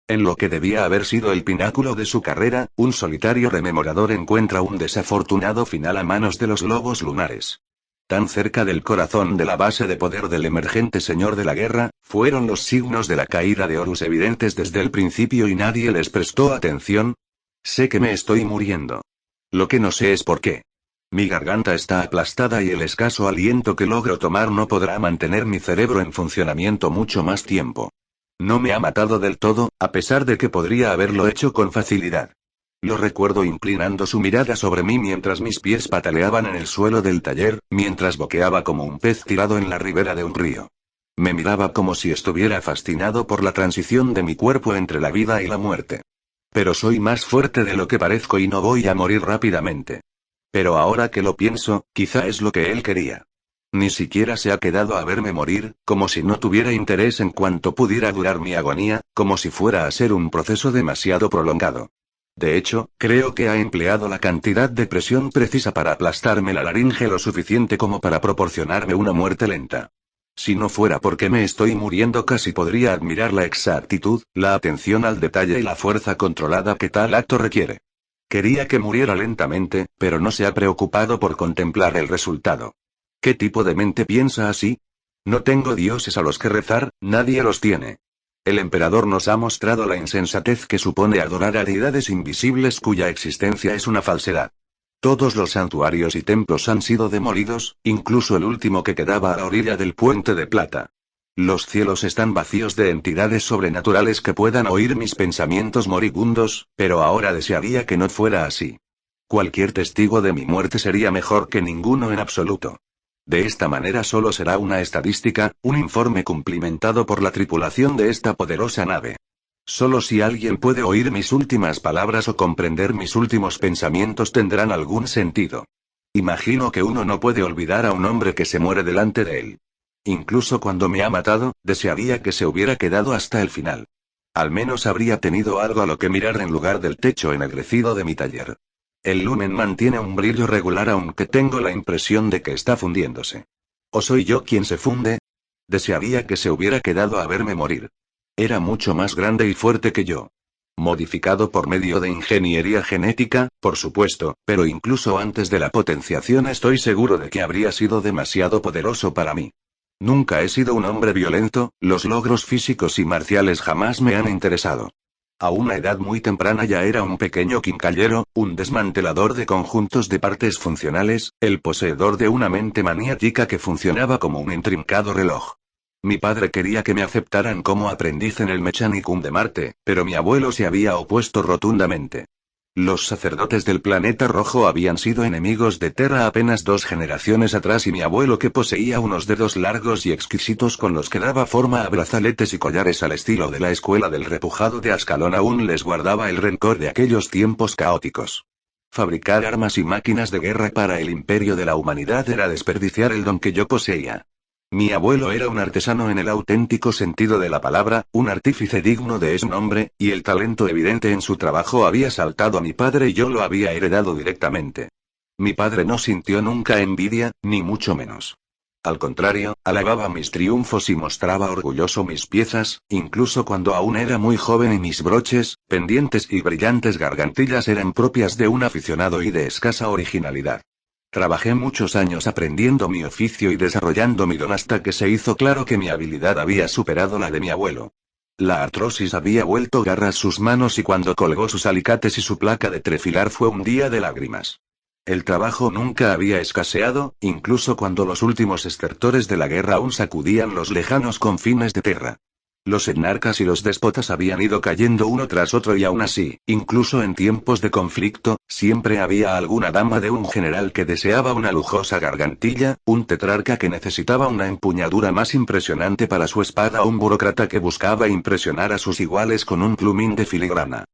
En lo que debía haber sido el pináculo de su carrera, un solitario rememorador encuentra un desafortunado final a manos de los lobos lunares. Tan cerca del corazón de la base de poder del emergente señor de la guerra, fueron los signos de la caída de Horus evidentes desde el principio y nadie les prestó atención. Sé que me estoy muriendo. Lo que no sé es por qué. Mi garganta está aplastada y el escaso aliento que logro tomar no podrá mantener mi cerebro en funcionamiento mucho más tiempo. No me ha matado del todo, a pesar de que podría haberlo hecho con facilidad. Lo recuerdo inclinando su mirada sobre mí mientras mis pies pataleaban en el suelo del taller, mientras boqueaba como un pez tirado en la ribera de un río. Me miraba como si estuviera fascinado por la transición de mi cuerpo entre la vida y la muerte. Pero soy más fuerte de lo que parezco y no voy a morir rápidamente. Pero ahora que lo pienso, quizá es lo que él quería. Ni siquiera se ha quedado a verme morir, como si no tuviera interés en cuánto pudiera durar mi agonía, como si fuera a ser un proceso demasiado prolongado. De hecho, creo que ha empleado la cantidad de presión precisa para aplastarme la laringe lo suficiente como para proporcionarme una muerte lenta. Si no fuera porque me estoy muriendo casi podría admirar la exactitud, la atención al detalle y la fuerza controlada que tal acto requiere. Quería que muriera lentamente, pero no se ha preocupado por contemplar el resultado. ¿Qué tipo de mente piensa así? No tengo dioses a los que rezar, nadie los tiene. El emperador nos ha mostrado la insensatez que supone adorar a deidades invisibles cuya existencia es una falsedad. Todos los santuarios y templos han sido demolidos, incluso el último que quedaba a la orilla del puente de plata. Los cielos están vacíos de entidades sobrenaturales que puedan oír mis pensamientos moribundos, pero ahora desearía que no fuera así. Cualquier testigo de mi muerte sería mejor que ninguno en absoluto. De esta manera solo será una estadística, un informe cumplimentado por la tripulación de esta poderosa nave. Solo si alguien puede oír mis últimas palabras o comprender mis últimos pensamientos tendrán algún sentido. Imagino que uno no puede olvidar a un hombre que se muere delante de él. Incluso cuando me ha matado, desearía que se hubiera quedado hasta el final. Al menos habría tenido algo a lo que mirar en lugar del techo ennegrecido de mi taller. El lumen mantiene un brillo regular aunque tengo la impresión de que está fundiéndose. ¿O soy yo quien se funde? Desearía que se hubiera quedado a verme morir. Era mucho más grande y fuerte que yo. Modificado por medio de ingeniería genética, por supuesto, pero incluso antes de la potenciación estoy seguro de que habría sido demasiado poderoso para mí. Nunca he sido un hombre violento, los logros físicos y marciales jamás me han interesado. A una edad muy temprana ya era un pequeño quincallero, un desmantelador de conjuntos de partes funcionales, el poseedor de una mente maniática que funcionaba como un intrincado reloj. Mi padre quería que me aceptaran como aprendiz en el Mechanicum de Marte, pero mi abuelo se había opuesto rotundamente. Los sacerdotes del planeta rojo habían sido enemigos de Terra apenas 2 generaciones atrás y mi abuelo que poseía unos dedos largos y exquisitos con los que daba forma a brazaletes y collares al estilo de la escuela del repujado de Ascalón aún les guardaba el rencor de aquellos tiempos caóticos. Fabricar armas y máquinas de guerra para el imperio de la humanidad era desperdiciar el don que yo poseía. Mi abuelo era un artesano en el auténtico sentido de la palabra, un artífice digno de ese nombre, y el talento evidente en su trabajo había saltado a mi padre y yo lo había heredado directamente. Mi padre no sintió nunca envidia, ni mucho menos. Al contrario, alababa mis triunfos y mostraba orgulloso mis piezas, incluso cuando aún era muy joven y mis broches, pendientes y brillantes gargantillas eran propias de un aficionado y de escasa originalidad. Trabajé muchos años aprendiendo mi oficio y desarrollando mi don hasta que se hizo claro que mi habilidad había superado la de mi abuelo. La artrosis había vuelto garras sus manos y cuando colgó sus alicates y su placa de trefilar fue un día de lágrimas. El trabajo nunca había escaseado, incluso cuando los últimos estertores de la guerra aún sacudían los lejanos confines de Terra. Los etnarcas y los déspotas habían ido cayendo uno tras otro y aún así, incluso en tiempos de conflicto, siempre había alguna dama de un general que deseaba una lujosa gargantilla, un tetrarca que necesitaba una empuñadura más impresionante para su espada o un burócrata que buscaba impresionar a sus iguales con un plumín de filigrana.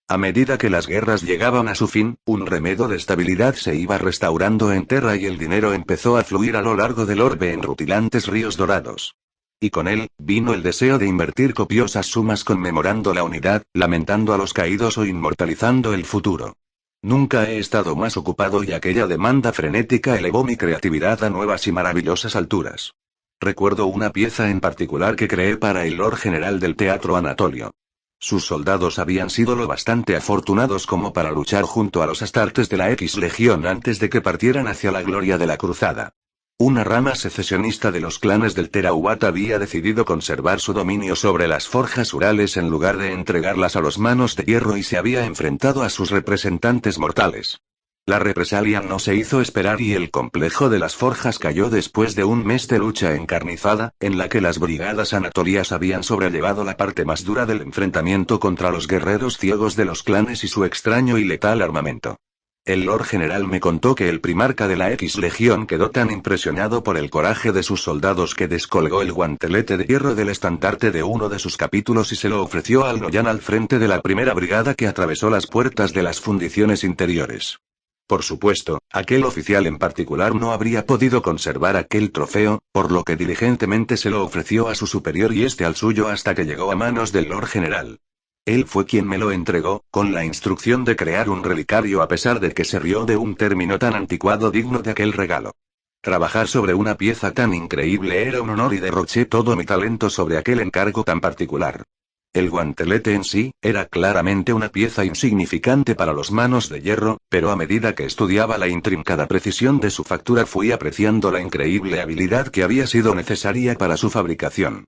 A medida que las guerras llegaban a su fin, un remedo de estabilidad se iba restaurando en Terra y el dinero empezó a fluir a lo largo del orbe en rutilantes ríos dorados. Y con él, vino el deseo de invertir copiosas sumas conmemorando la unidad, lamentando a los caídos o inmortalizando el futuro. Nunca he estado más ocupado y aquella demanda frenética elevó mi creatividad a nuevas y maravillosas alturas. Recuerdo una pieza en particular que creé para el Lord General del Teatro Anatolio. Sus soldados habían sido lo bastante afortunados como para luchar junto a los astartes de la X Legión antes de que partieran hacia la gloria de la cruzada. Una rama secesionista de los clanes del Teraubat había decidido conservar su dominio sobre las forjas urales en lugar de entregarlas a los Manos de Hierro y se había enfrentado a sus representantes mortales. La represalia no se hizo esperar y el complejo de las forjas cayó después de un mes de lucha encarnizada, en la que las brigadas anatolias habían sobrellevado la parte más dura del enfrentamiento contra los guerreros ciegos de los clanes y su extraño y letal armamento. El Lord General me contó que el primarca de la X Legión quedó tan impresionado por el coraje de sus soldados que descolgó el guantelete de hierro del estandarte de uno de sus capítulos y se lo ofreció al Noyan al frente de la primera brigada que atravesó las puertas de las fundiciones interiores. Por supuesto, aquel oficial en particular no habría podido conservar aquel trofeo, por lo que diligentemente se lo ofreció a su superior y este al suyo hasta que llegó a manos del Lord General. Él fue quien me lo entregó, con la instrucción de crear un relicario a pesar de que se rió de un término tan anticuado digno de aquel regalo. Trabajar sobre una pieza tan increíble era un honor y derroché todo mi talento sobre aquel encargo tan particular. El guantelete en sí, era claramente una pieza insignificante para los Manos de Hierro, pero a medida que estudiaba la intrincada precisión de su factura fui apreciando la increíble habilidad que había sido necesaria para su fabricación.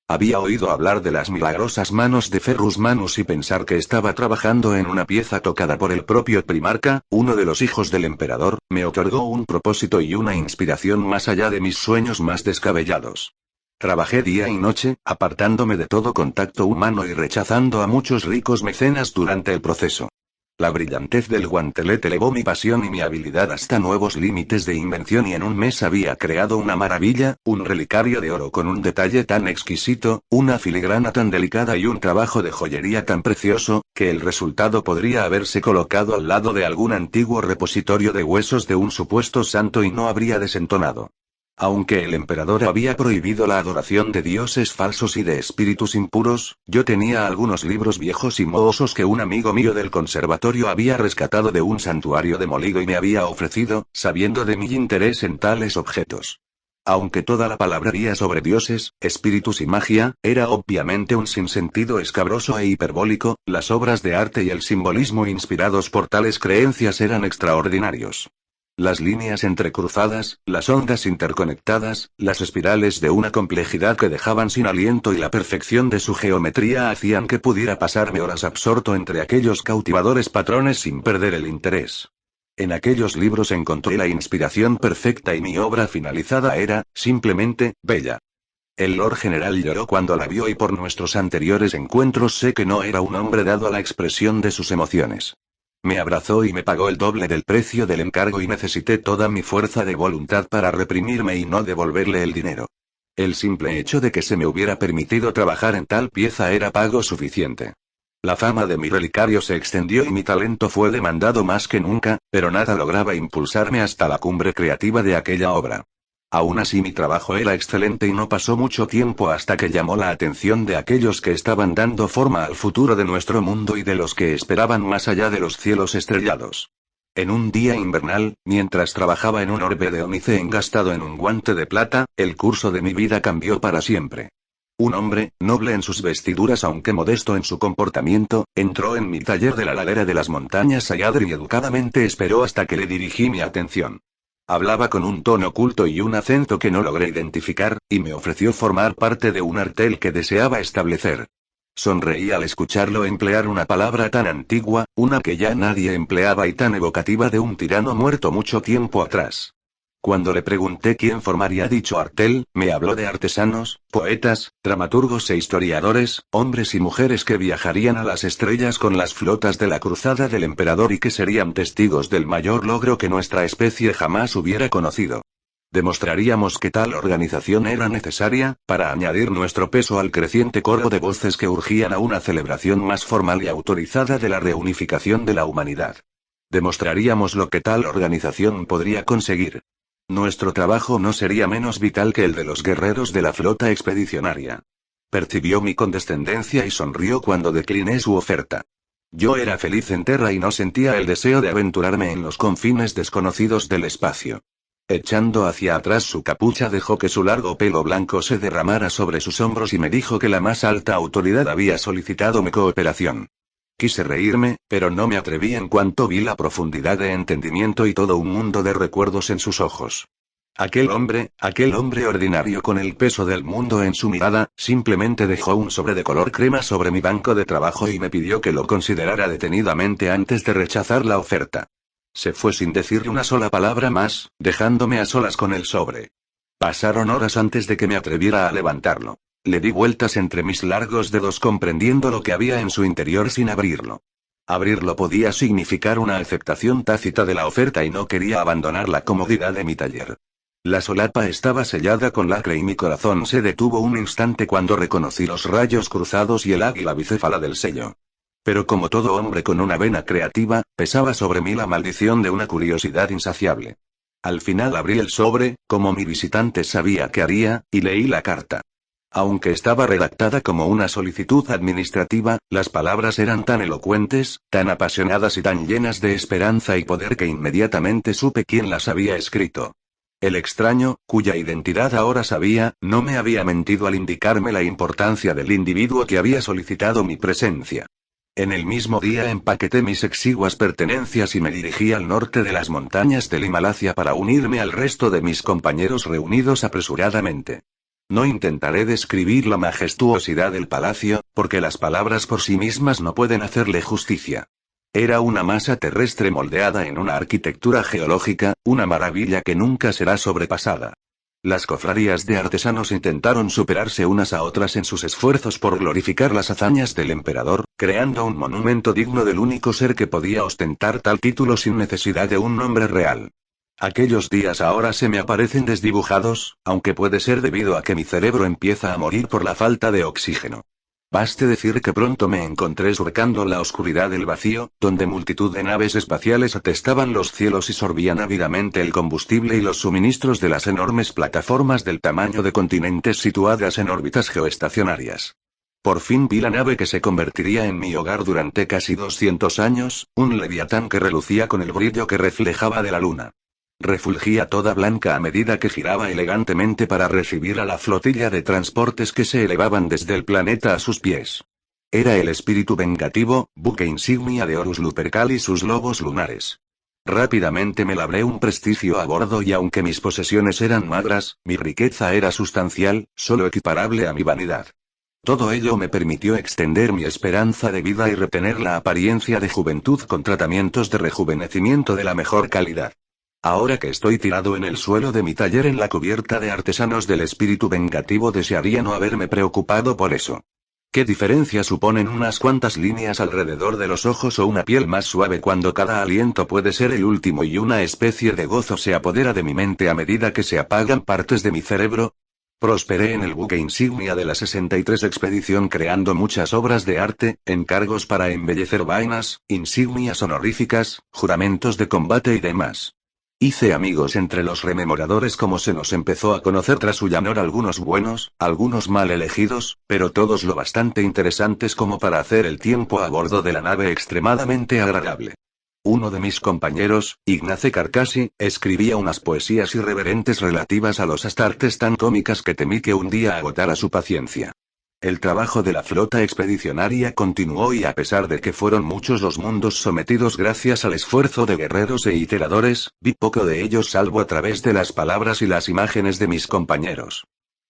Había oído hablar de las milagrosas manos de Ferrus Manus y pensar que estaba trabajando en una pieza tocada por el propio primarca, uno de los hijos del emperador, me otorgó un propósito y una inspiración más allá de mis sueños más descabellados. Trabajé día y noche, apartándome de todo contacto humano y rechazando a muchos ricos mecenas durante el proceso. La brillantez del guantelete elevó mi pasión y mi habilidad hasta nuevos límites de invención y en un mes había creado una maravilla, un relicario de oro con un detalle tan exquisito, una filigrana tan delicada y un trabajo de joyería tan precioso, que el resultado podría haberse colocado al lado de algún antiguo repositorio de huesos de un supuesto santo y no habría desentonado. Aunque el emperador había prohibido la adoración de dioses falsos y de espíritus impuros, yo tenía algunos libros viejos y mohosos que un amigo mío del conservatorio había rescatado de un santuario demolido y me había ofrecido, sabiendo de mi interés en tales objetos. Aunque toda la palabrería sobre dioses, espíritus y magia, era obviamente un sinsentido escabroso e hiperbólico, las obras de arte y el simbolismo inspirados por tales creencias eran extraordinarios. Las líneas entrecruzadas, las ondas interconectadas, las espirales de una complejidad que dejaban sin aliento y la perfección de su geometría hacían que pudiera pasarme horas absorto entre aquellos cautivadores patrones sin perder el interés. En aquellos libros encontré la inspiración perfecta y mi obra finalizada era, simplemente, bella. El Lord General lloró cuando la vio y por nuestros anteriores encuentros sé que no era un hombre dado a la expresión de sus emociones. Me abrazó y me pagó el doble del precio del encargo y necesité toda mi fuerza de voluntad para reprimirme y no devolverle el dinero. El simple hecho de que se me hubiera permitido trabajar en tal pieza era pago suficiente. La fama de mi relicario se extendió y mi talento fue demandado más que nunca, pero nada lograba impulsarme hasta la cumbre creativa de aquella obra. Aún así mi trabajo era excelente y no pasó mucho tiempo hasta que llamó la atención de aquellos que estaban dando forma al futuro de nuestro mundo y de los que esperaban más allá de los cielos estrellados. En un día invernal, mientras trabajaba en un orbe de ónice engastado en un guante de plata, el curso de mi vida cambió para siempre. Un hombre, noble en sus vestiduras aunque modesto en su comportamiento, entró en mi taller de la ladera de las montañas Sayadri y educadamente esperó hasta que le dirigí mi atención. Hablaba con un tono culto y un acento que no logré identificar, y me ofreció formar parte de un artel que deseaba establecer. Sonreí al escucharlo emplear una palabra tan antigua, una que ya nadie empleaba y tan evocativa de un tirano muerto mucho tiempo atrás. Cuando le pregunté quién formaría dicho artel, me habló de artesanos, poetas, dramaturgos e historiadores, hombres y mujeres que viajarían a las estrellas con las flotas de la cruzada del emperador y que serían testigos del mayor logro que nuestra especie jamás hubiera conocido. Demostraríamos que tal organización era necesaria, para añadir nuestro peso al creciente coro de voces que urgían a una celebración más formal y autorizada de la reunificación de la humanidad. Demostraríamos lo que tal organización podría conseguir. Nuestro trabajo no sería menos vital que el de los guerreros de la flota expedicionaria. Percibió mi condescendencia y sonrió cuando decliné su oferta. Yo era feliz en Terra y no sentía el deseo de aventurarme en los confines desconocidos del espacio. Echando hacia atrás su capucha dejó que su largo pelo blanco se derramara sobre sus hombros y me dijo que la más alta autoridad había solicitado mi cooperación. Quise reírme, pero no me atreví en cuanto vi la profundidad de entendimiento y todo un mundo de recuerdos en sus ojos. Aquel hombre ordinario con el peso del mundo en su mirada, simplemente dejó un sobre de color crema sobre mi banco de trabajo y me pidió que lo considerara detenidamente antes de rechazar la oferta. Se fue sin decir una sola palabra más, dejándome a solas con el sobre. Pasaron horas antes de que me atreviera a levantarlo. Le di vueltas entre mis largos dedos comprendiendo lo que había en su interior sin abrirlo. Abrirlo podía significar una aceptación tácita de la oferta y no quería abandonar la comodidad de mi taller. La solapa estaba sellada con lacre y mi corazón se detuvo un instante cuando reconocí los rayos cruzados y el águila bicéfala del sello. Pero como todo hombre con una vena creativa, pesaba sobre mí la maldición de una curiosidad insaciable. Al final abrí el sobre, como mi visitante sabía que haría, y leí la carta. Aunque estaba redactada como una solicitud administrativa, las palabras eran tan elocuentes, tan apasionadas y tan llenas de esperanza y poder que inmediatamente supe quién las había escrito. El extraño, cuya identidad ahora sabía, no me había mentido al indicarme la importancia del individuo que había solicitado mi presencia. En el mismo día empaqueté mis exiguas pertenencias y me dirigí al norte de las montañas del Himalaya para unirme al resto de mis compañeros reunidos apresuradamente. No intentaré describir la majestuosidad del palacio, porque las palabras por sí mismas no pueden hacerle justicia. Era una masa terrestre moldeada en una arquitectura geológica, una maravilla que nunca será sobrepasada. Las cofradías de artesanos intentaron superarse unas a otras en sus esfuerzos por glorificar las hazañas del emperador, creando un monumento digno del único ser que podía ostentar tal título sin necesidad de un nombre real. Aquellos días ahora se me aparecen desdibujados, aunque puede ser debido a que mi cerebro empieza a morir por la falta de oxígeno. Baste decir que pronto me encontré surcando la oscuridad del vacío, donde multitud de naves espaciales atestaban los cielos y sorbían ávidamente el combustible y los suministros de las enormes plataformas del tamaño de continentes situadas en órbitas geoestacionarias. Por fin vi la nave que se convertiría en mi hogar durante casi 200 años, un leviatán que relucía con el brillo que reflejaba de la luna. Refulgía toda blanca a medida que giraba elegantemente para recibir a la flotilla de transportes que se elevaban desde el planeta a sus pies. Era el espíritu vengativo, buque insignia de Horus Lupercal y sus lobos lunares. Rápidamente me labré un prestigio a bordo y aunque mis posesiones eran magras, mi riqueza era sustancial, solo equiparable a mi vanidad. Todo ello me permitió extender mi esperanza de vida y retener la apariencia de juventud con tratamientos de rejuvenecimiento de la mejor calidad. Ahora que estoy tirado en el suelo de mi taller en la cubierta de artesanos del espíritu vengativo desearía no haberme preocupado por eso. ¿Qué diferencia suponen unas cuantas líneas alrededor de los ojos o una piel más suave cuando cada aliento puede ser el último y una especie de gozo se apodera de mi mente a medida que se apagan partes de mi cerebro? Prosperé en el buque insignia de la 63 expedición creando muchas obras de arte, encargos para embellecer vainas, insignias honoríficas, juramentos de combate y demás. Hice amigos entre los rememoradores como se nos empezó a conocer tras Ullanor, algunos buenos, algunos mal elegidos, pero todos lo bastante interesantes como para hacer el tiempo a bordo de la nave extremadamente agradable. Uno de mis compañeros, Ignace Carcassi, escribía unas poesías irreverentes relativas a los astartes tan cómicas que temí que un día agotara su paciencia. El trabajo de la flota expedicionaria continuó y a pesar de que fueron muchos los mundos sometidos gracias al esfuerzo de guerreros e iteradores, vi poco de ellos salvo a través de las palabras y las imágenes de mis compañeros.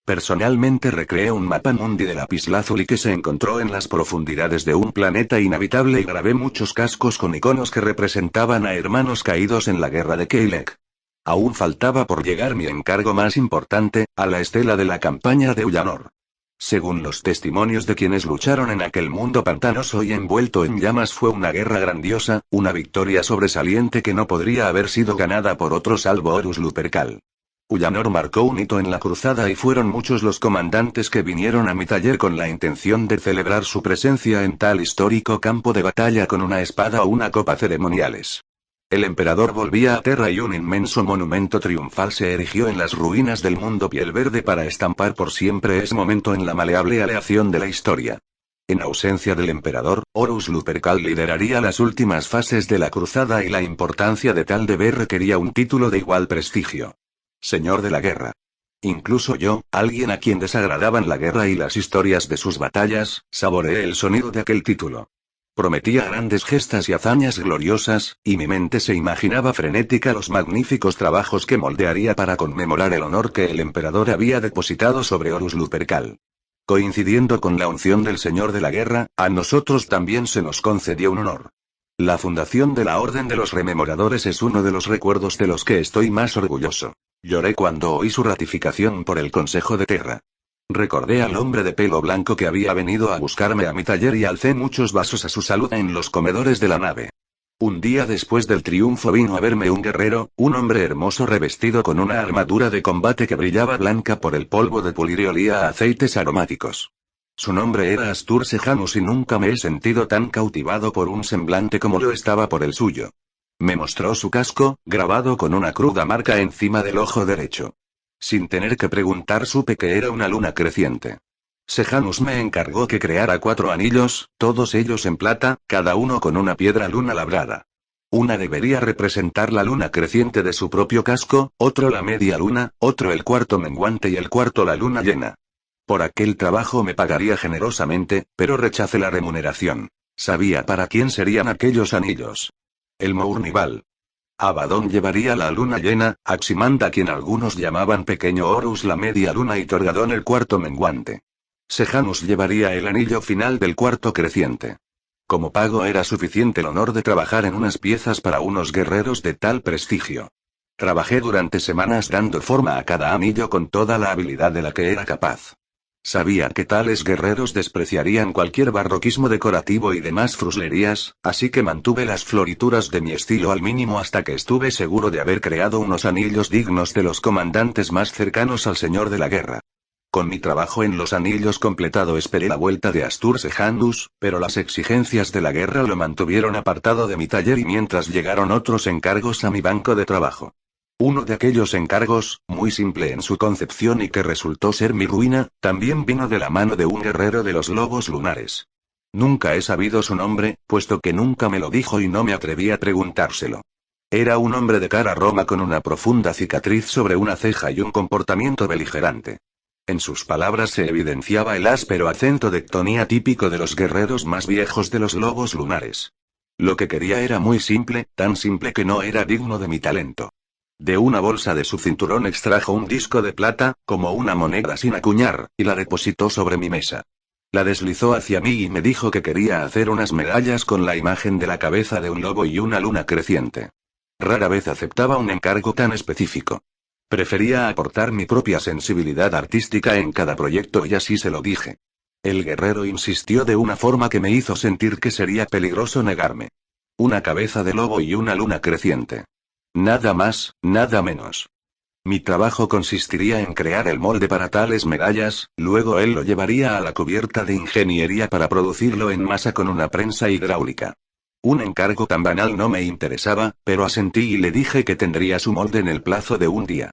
Personalmente recreé un mapa mundi de lapislázuli que se encontró en las profundidades de un planeta inhabitable y grabé muchos cascos con iconos que representaban a hermanos caídos en la guerra de Keilek. Aún faltaba por llegar mi encargo más importante, a la estela de la campaña de Ullanor. Según los testimonios de quienes lucharon en aquel mundo pantanoso y envuelto en llamas, fue una guerra grandiosa, una victoria sobresaliente que no podría haber sido ganada por otro salvo Horus Lupercal. Ullanor marcó un hito en la cruzada y fueron muchos los comandantes que vinieron a mi taller con la intención de celebrar su presencia en tal histórico campo de batalla con una espada o una copa ceremoniales. El emperador volvía a Terra y un inmenso monumento triunfal se erigió en las ruinas del mundo piel verde para estampar por siempre ese momento en la maleable aleación de la historia. En ausencia del emperador, Horus Lupercal lideraría las últimas fases de la cruzada y la importancia de tal deber requería un título de igual prestigio. Señor de la guerra. Incluso yo, alguien a quien desagradaban la guerra y las historias de sus batallas, saboreé el sonido de aquel título. Prometía grandes gestas y hazañas gloriosas, y mi mente se imaginaba frenética los magníficos trabajos que moldearía para conmemorar el honor que el emperador había depositado sobre Horus Lupercal. Coincidiendo con la unción del Señor de la Guerra, a nosotros también se nos concedió un honor. La fundación de la Orden de los Rememoradores es uno de los recuerdos de los que estoy más orgulloso. Lloré cuando oí su ratificación por el Consejo de Terra. Recordé al hombre de pelo blanco que había venido a buscarme a mi taller y alcé muchos vasos a su salud en los comedores de la nave. Un día después del triunfo vino a verme un guerrero, un hombre hermoso revestido con una armadura de combate que brillaba blanca por el polvo de pulir y olía a aceites aromáticos. Su nombre era Astur Sejanus y nunca me he sentido tan cautivado por un semblante como lo estaba por el suyo. Me mostró su casco, grabado con una cruda marca encima del ojo derecho. Sin tener que preguntar supe que era una luna creciente. Sejanus me encargó que creara 4 anillos, todos ellos en plata, cada uno con una piedra luna labrada. Una debería representar la luna creciente de su propio casco, otro la media luna, otro el cuarto menguante y el cuarto la luna llena. Por aquel trabajo me pagaría generosamente, pero rechacé la remuneración. Sabía para quién serían aquellos anillos. El Mournival. Abaddon llevaría la luna llena, Aximanda quien algunos llamaban pequeño Horus la media luna y Torgadón el cuarto menguante. Sejanus llevaría el anillo final del cuarto creciente. Como pago era suficiente el honor de trabajar en unas piezas para unos guerreros de tal prestigio. Trabajé durante semanas dando forma a cada anillo con toda la habilidad de la que era capaz. Sabía que tales guerreros despreciarían cualquier barroquismo decorativo y demás fruslerías, así que mantuve las florituras de mi estilo al mínimo hasta que estuve seguro de haber creado unos anillos dignos de los comandantes más cercanos al Señor de la Guerra. Con mi trabajo en los anillos completado esperé la vuelta de Astur Sejanus, pero las exigencias de la guerra lo mantuvieron apartado de mi taller y mientras llegaron otros encargos a mi banco de trabajo. Uno de aquellos encargos, muy simple en su concepción y que resultó ser mi ruina, también vino de la mano de un guerrero de los lobos lunares. Nunca he sabido su nombre, puesto que nunca me lo dijo y no me atreví a preguntárselo. Era un hombre de cara roma con una profunda cicatriz sobre una ceja y un comportamiento beligerante. En sus palabras se evidenciaba el áspero acento de ctonía típico de los guerreros más viejos de los lobos lunares. Lo que quería era muy simple, tan simple que no era digno de mi talento. De una bolsa de su cinturón extrajo un disco de plata, como una moneda sin acuñar, y la depositó sobre mi mesa. La deslizó hacia mí y me dijo que quería hacer unas medallas con la imagen de la cabeza de un lobo y una luna creciente. Rara vez aceptaba un encargo tan específico. Prefería aportar mi propia sensibilidad artística en cada proyecto y así se lo dije. El guerrero insistió de una forma que me hizo sentir que sería peligroso negarme. Una cabeza de lobo y una luna creciente. Nada más, nada menos. Mi trabajo consistiría en crear el molde para tales medallas, luego él lo llevaría a la cubierta de ingeniería para producirlo en masa con una prensa hidráulica. Un encargo tan banal no me interesaba, pero asentí y le dije que tendría su molde en el plazo de un día.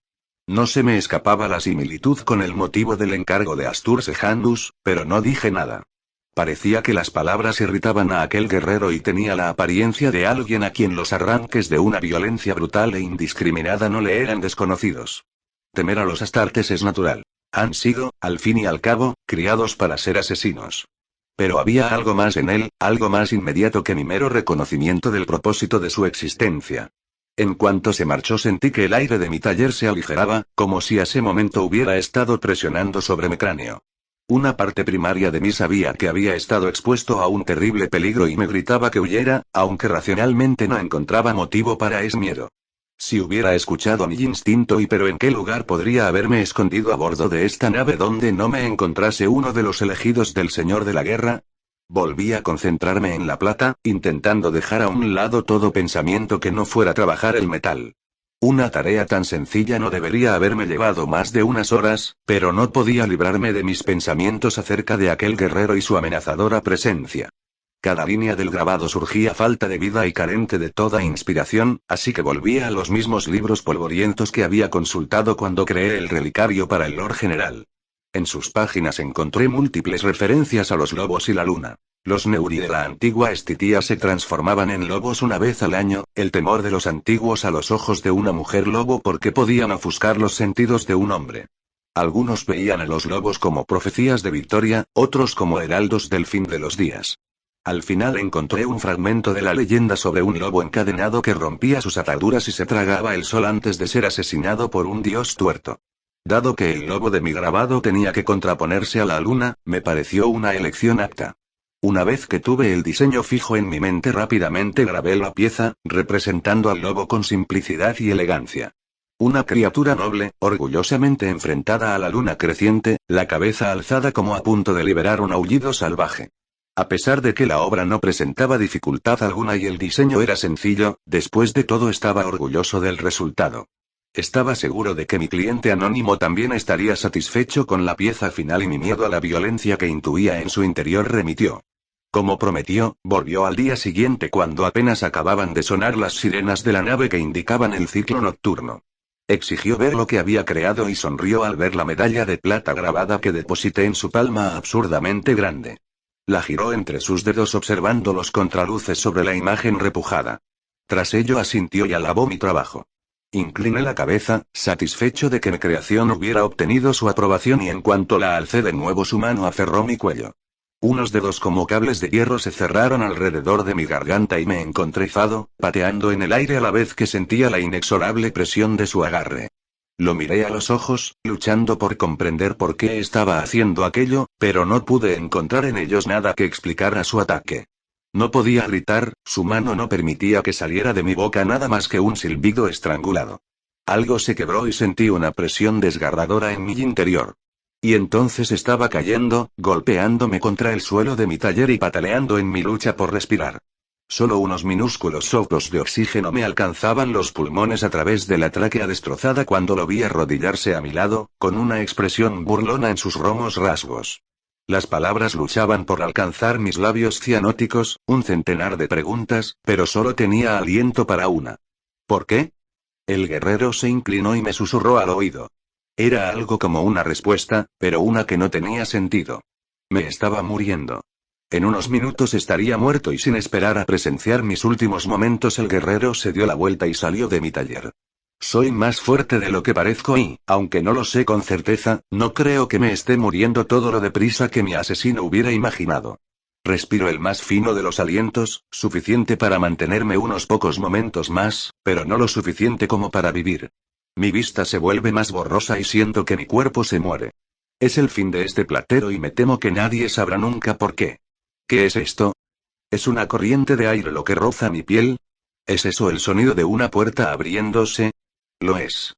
No se me escapaba la similitud con el motivo del encargo de Astur Sejanus, pero no dije nada. Parecía que las palabras irritaban a aquel guerrero y tenía la apariencia de alguien a quien los arranques de una violencia brutal e indiscriminada no le eran desconocidos. Temer a los astartes es natural. Han sido, al fin y al cabo, criados para ser asesinos. Pero había algo más en él, algo más inmediato que mi mero reconocimiento del propósito de su existencia. En cuanto se marchó sentí que el aire de mi taller se aligeraba, como si a ese momento hubiera estado presionando sobre mi cráneo. Una parte primaria de mí sabía que había estado expuesto a un terrible peligro y me gritaba que huyera, aunque racionalmente no encontraba motivo para ese miedo. Si hubiera escuchado mi instinto pero ¿en qué lugar podría haberme escondido a bordo de esta nave donde no me encontrase uno de los elegidos del Señor de la Guerra? Volví a concentrarme en la plata, intentando dejar a un lado todo pensamiento que no fuera trabajar el metal. Una tarea tan sencilla no debería haberme llevado más de unas horas, pero no podía librarme de mis pensamientos acerca de aquel guerrero y su amenazadora presencia. Cada línea del grabado surgía falta de vida y carente de toda inspiración, así que volví a los mismos libros polvorientos que había consultado cuando creé el relicario para el Lord General. En sus páginas encontré múltiples referencias a los lobos y la luna. Los Neuri de la antigua Estitia se transformaban en lobos una vez al año, el temor de los antiguos a los ojos de una mujer lobo porque podían ofuscar los sentidos de un hombre. Algunos veían a los lobos como profecías de victoria, otros como heraldos del fin de los días. Al final encontré un fragmento de la leyenda sobre un lobo encadenado que rompía sus ataduras y se tragaba el sol antes de ser asesinado por un dios tuerto. Dado que el lobo de mi grabado tenía que contraponerse a la luna, me pareció una elección apta. Una vez que tuve el diseño fijo en mi mente, rápidamente grabé la pieza, representando al lobo con simplicidad y elegancia. Una criatura noble, orgullosamente enfrentada a la luna creciente, la cabeza alzada como a punto de liberar un aullido salvaje. A pesar de que la obra no presentaba dificultad alguna y el diseño era sencillo, después de todo estaba orgulloso del resultado. Estaba seguro de que mi cliente anónimo también estaría satisfecho con la pieza final y mi miedo a la violencia que intuía en su interior remitió. Como prometió, volvió al día siguiente cuando apenas acababan de sonar las sirenas de la nave que indicaban el ciclo nocturno. Exigió ver lo que había creado y sonrió al ver la medalla de plata grabada que deposité en su palma absurdamente grande. La giró entre sus dedos observando los contraluces sobre la imagen repujada. Tras ello asintió y alabó mi trabajo. Incliné la cabeza, satisfecho de que mi creación hubiera obtenido su aprobación y en cuanto la alcé de nuevo su mano aferró mi cuello. Unos dedos como cables de hierro se cerraron alrededor de mi garganta y me encontré izado, pateando en el aire a la vez que sentía la inexorable presión de su agarre. Lo miré a los ojos, luchando por comprender por qué estaba haciendo aquello, pero no pude encontrar en ellos nada que explicara su ataque. No podía gritar, su mano no permitía que saliera de mi boca nada más que un silbido estrangulado. Algo se quebró y sentí una presión desgarradora en mi interior. Y entonces estaba cayendo, golpeándome contra el suelo de mi taller y pataleando en mi lucha por respirar. Solo unos minúsculos soplos de oxígeno me alcanzaban los pulmones a través de la tráquea destrozada cuando lo vi arrodillarse a mi lado, con una expresión burlona en sus romos rasgos. Las palabras luchaban por alcanzar mis labios cianóticos, un centenar de preguntas, pero solo tenía aliento para una. ¿Por qué? El guerrero se inclinó y me susurró al oído. Era algo como una respuesta, pero una que no tenía sentido. Me estaba muriendo. En unos minutos estaría muerto y sin esperar a presenciar mis últimos momentos el guerrero se dio la vuelta y salió de mi taller. Soy más fuerte de lo que parezco y, aunque no lo sé con certeza, no creo que me esté muriendo todo lo deprisa que mi asesino hubiera imaginado. Respiro el más fino de los alientos, suficiente para mantenerme unos pocos momentos más, pero no lo suficiente como para vivir. Mi vista se vuelve más borrosa y siento que mi cuerpo se muere. Es el fin de este platero y me temo que nadie sabrá nunca por qué. ¿Qué es esto? ¿Es una corriente de aire lo que roza mi piel? ¿Es eso el sonido de una puerta abriéndose? Lo es.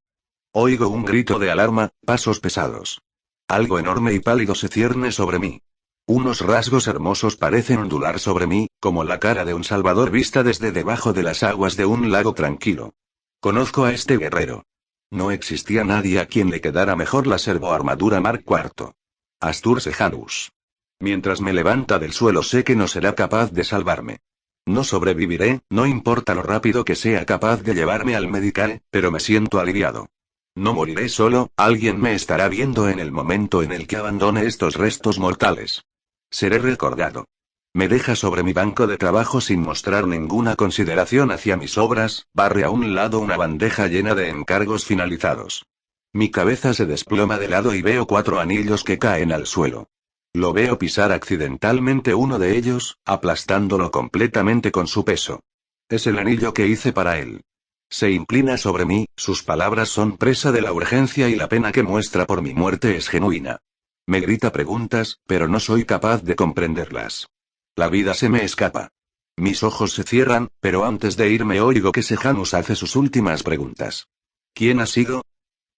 Oigo un grito de alarma, pasos pesados. Algo enorme y pálido se cierne sobre mí. Unos rasgos hermosos parecen ondular sobre mí, como la cara de un salvador vista desde debajo de las aguas de un lago tranquilo. Conozco a este guerrero. No existía nadie a quien le quedara mejor la servoarmadura Mark IV. Astur Sejanus. Mientras me levanta del suelo sé que no será capaz de salvarme. No sobreviviré, no importa lo rápido que sea capaz de llevarme al medical, pero me siento aliviado. No moriré solo, alguien me estará viendo en el momento en el que abandone estos restos mortales. Seré recordado. Me deja sobre mi banco de trabajo sin mostrar ninguna consideración hacia mis obras, barre a un lado una bandeja llena de encargos finalizados. Mi cabeza se desploma de lado y veo 4 anillos que caen al suelo. Lo veo pisar accidentalmente uno de ellos, aplastándolo completamente con su peso. Es el anillo que hice para él. Se inclina sobre mí, sus palabras son presa de la urgencia y la pena que muestra por mi muerte es genuina. Me grita preguntas, pero no soy capaz de comprenderlas. La vida se me escapa. Mis ojos se cierran, pero antes de irme oigo que Sejanus hace sus últimas preguntas. ¿Quién ha sido?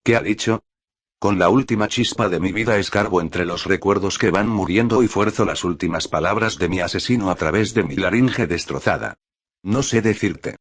¿Qué ha dicho? Con la última chispa de mi vida escarbo entre los recuerdos que van muriendo y fuerzo las últimas palabras de mi asesino a través de mi laringe destrozada. No sé decirte.